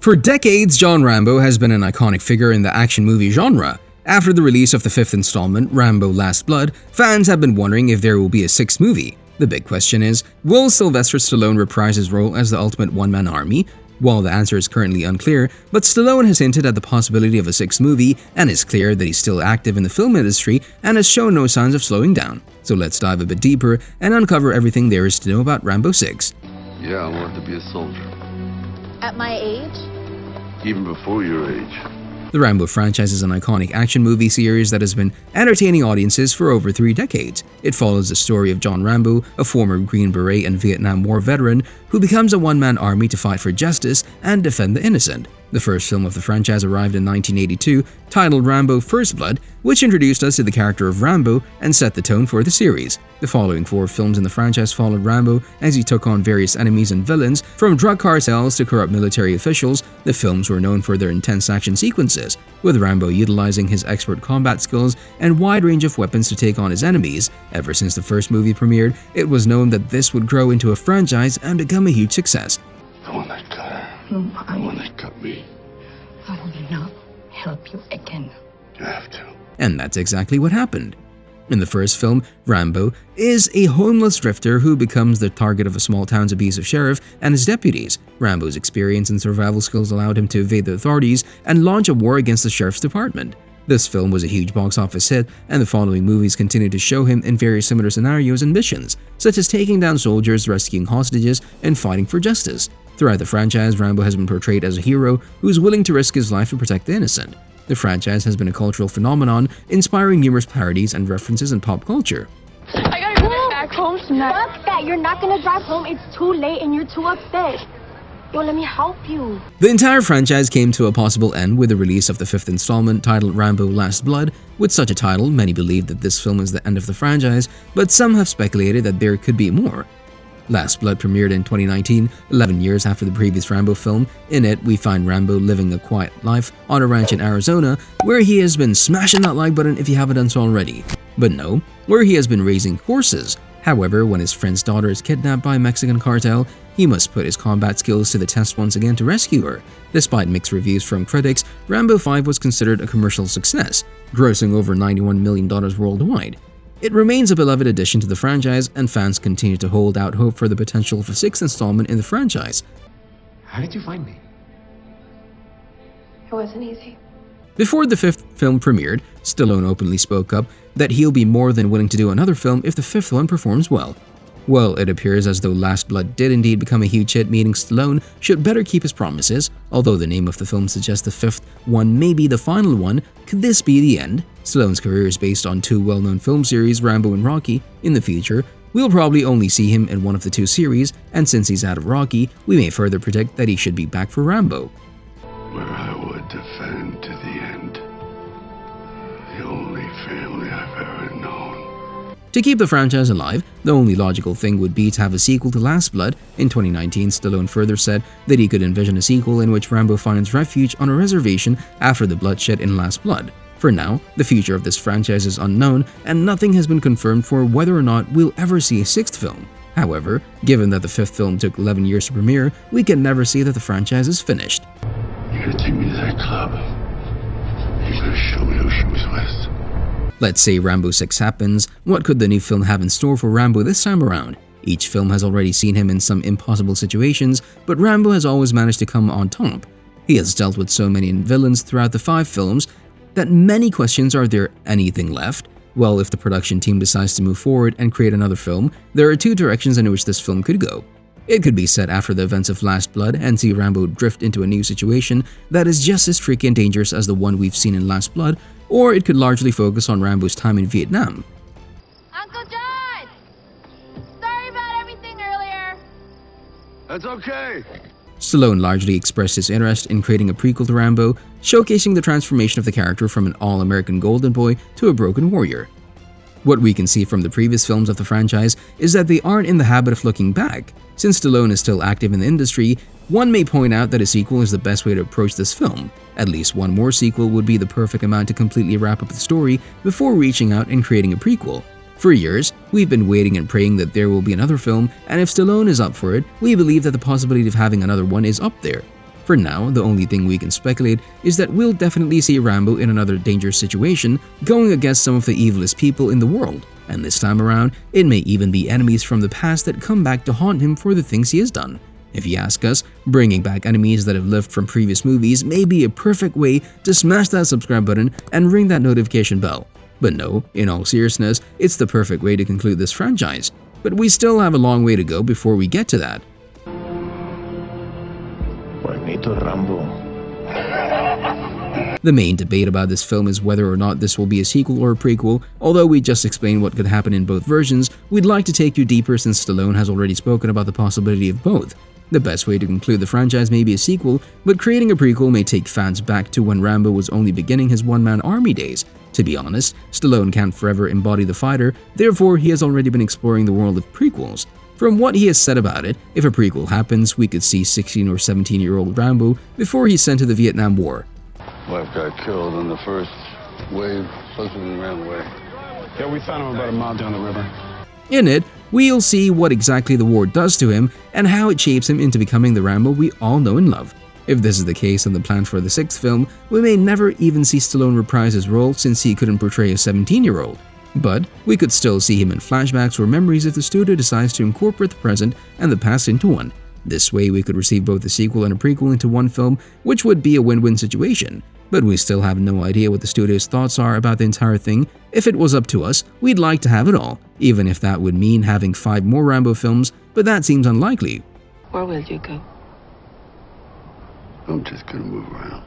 For decades, John Rambo has been an iconic figure in the action movie genre. After the release of the fifth installment, Rambo Last Blood, fans have been wondering if there will be a sixth movie. The big question is, will Sylvester Stallone reprise his role as the ultimate one-man army? Well, the answer is currently unclear, but Stallone has hinted at the possibility of a sixth movie and is clear that he's still active in the film industry and has shown no signs of slowing down. So let's dive a bit deeper and uncover everything there is to know about Rambo 6. Yeah, I wanted to be a soldier. At my age? Even before your age. The Rambo franchise is an iconic action movie series that has been entertaining audiences for over 3 decades. It follows the story of John Rambo, a former Green Beret and Vietnam War veteran who becomes a one-man army to fight for justice and defend the innocent. The first film of the franchise arrived in 1982, titled Rambo First Blood, which introduced us to the character of Rambo and set the tone for the series. The following 4 films in the franchise followed Rambo as he took on various enemies and villains, from drug cartels to corrupt military officials. The films were known for their intense action sequences, with Rambo utilizing his expert combat skills and wide range of weapons to take on his enemies. Ever since the first movie premiered, it was known that this would grow into a franchise and become a huge success. The one that cut her. The one that cut me. I will not help you again. You have to. And that's exactly what happened. In the first film, Rambo is a homeless drifter who becomes the target of a small town's abusive sheriff and his deputies. Rambo's experience and survival skills allowed him to evade the authorities and launch a war against the sheriff's department. This film was a huge box office hit, and the following movies continued to show him in various similar scenarios and missions, such as taking down soldiers, rescuing hostages, and fighting for justice. Throughout the franchise, Rambo has been portrayed as a hero who's willing to risk his life to protect the innocent. The franchise has been a cultural phenomenon, inspiring numerous parodies and references in pop culture. I gotta go back home tonight. Fuck that, you're not gonna drive home, it's too late and you're too upset. Yo, let me help you. The entire franchise came to a possible end with the release of the 5th installment, titled Rambo Last Blood. With such a title, many believe that this film is the end of the franchise, but some have speculated that there could be more. Last Blood premiered in 2019, 11 years after the previous Rambo film. In it, we find Rambo living a quiet life on a ranch in Arizona, where he has been smashing that like button if you haven't done so already. But no, where he has been raising horses. However, when his friend's daughter is kidnapped by a Mexican cartel, he must put his combat skills to the test once again to rescue her. Despite mixed reviews from critics, Rambo 5 was considered a commercial success, grossing over $91 million worldwide. It remains a beloved addition to the franchise, and fans continue to hold out hope for the potential of a 6th installment in the franchise. How did you find me? It wasn't easy. Before the 5th film premiered, Stallone openly spoke up that he'll be more than willing to do another film if the 5th one performs well. Well, it appears as though Last Blood did indeed become a huge hit, meaning Stallone should better keep his promises. Although the name of the film suggests the 5th one may be the final one, could this be the end? Stallone's career is based on 2 well-known film series, Rambo and Rocky. In the future, we'll probably only see him in one of the 2 series, and since he's out of Rocky, we may further predict that he should be back for Rambo. Where I would defend to the end. The only family I've ever known. To keep the franchise alive, the only logical thing would be to have a sequel to Last Blood. In 2019, Stallone further said that he could envision a sequel in which Rambo finds refuge on a reservation after the bloodshed in Last Blood. For now, the future of this franchise is unknown, and nothing has been confirmed for whether or not we'll ever see a 6th film. However, given that the 5th film took 11 years to premiere, we can never see that the franchise is finished. You're gonna take me to that club. You're gonna show me who she was with. Let's say Rambo 6 happens, what could the new film have in store for Rambo this time around? Each film has already seen him in some impossible situations, but Rambo has always managed to come on top. He has dealt with so many villains throughout the 5 films that many questions: are there anything left? Well, if the production team decides to move forward and create another film, there are 2 directions in which this film could go. It could be set after the events of Last Blood and see Rambo drift into a new situation that is just as tricky and dangerous as the one we've seen in Last Blood, or it could largely focus on Rambo's time in Vietnam. Uncle John! Sorry about everything earlier. That's okay. Stallone largely expressed his interest in creating a prequel to Rambo, showcasing the transformation of the character from an all-American golden boy to a broken warrior. What we can see from the previous films of the franchise is that they aren't in the habit of looking back. Since Stallone is still active in the industry, one may point out that a sequel is the best way to approach this film. At least one more sequel would be the perfect amount to completely wrap up the story before reaching out and creating a prequel. For years, we've been waiting and praying that there will be another film, and if Stallone is up for it, we believe that the possibility of having another one is up there. For now, the only thing we can speculate is that we'll definitely see Rambo in another dangerous situation, going against some of the evilest people in the world. And this time around, it may even be enemies from the past that come back to haunt him for the things he has done. If you ask us, bringing back enemies that have lived from previous movies may be a perfect way to smash that subscribe button and ring that notification bell. But no, in all seriousness, it's the perfect way to conclude this franchise. But we still have a long way to go before we get to that. Buenito Rambo. The main debate about this film is whether or not this will be a sequel or a prequel. Although we just explained what could happen in both versions, we'd like to take you deeper since Stallone has already spoken about the possibility of both. The best way to conclude the franchise may be a sequel, but creating a prequel may take fans back to when Rambo was only beginning his one-man army days. To be honest, Stallone can't forever embody the fighter, therefore he has already been exploring the world of prequels. From what he has said about it, if a prequel happens, we could see 16 or 17-year-old Rambo before he's sent to the Vietnam War. Wife got killed in the first wave. Husband ran away. Yeah, we found him about a mile down the river. In it, we'll see what exactly the war does to him and how it shapes him into becoming the Rambo we all know and love. If this is the case on the plan for the 6th film, we may never even see Stallone reprise his role since he couldn't portray a 17-year-old. But we could still see him in flashbacks or memories if the studio decides to incorporate the present and the past into one. This way we could receive both a sequel and a prequel into one film, which would be a win-win situation. But we still have no idea what the studio's thoughts are about the entire thing. If it was up to us, we'd like to have it all, even if that would mean having 5 more Rambo films, but that seems unlikely. Where will you go? I'm just gonna move around,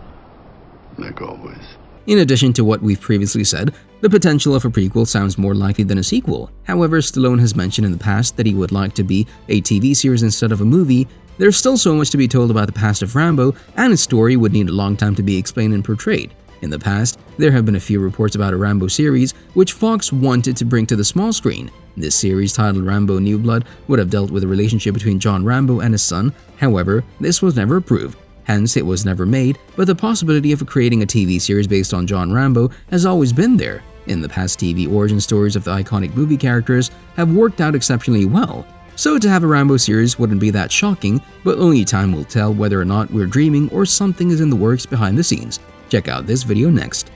like always. In addition to what we've previously said, the potential of a prequel sounds more likely than a sequel. However, Stallone has mentioned in the past that he would like to be a TV series instead of a movie. There's still so much to be told about the past of Rambo, and his story would need a long time to be explained and portrayed. In the past, there have been a few reports about a Rambo series, which Fox wanted to bring to the small screen. This series, titled Rambo New Blood, would have dealt with the relationship between John Rambo and his son. However, this was never approved. Hence, it was never made, but the possibility of creating a TV series based on John Rambo has always been there. In the past, TV origin stories of the iconic movie characters have worked out exceptionally well. So to have a Rambo series wouldn't be that shocking, but only time will tell whether or not we're dreaming or something is in the works behind the scenes. Check out this video next.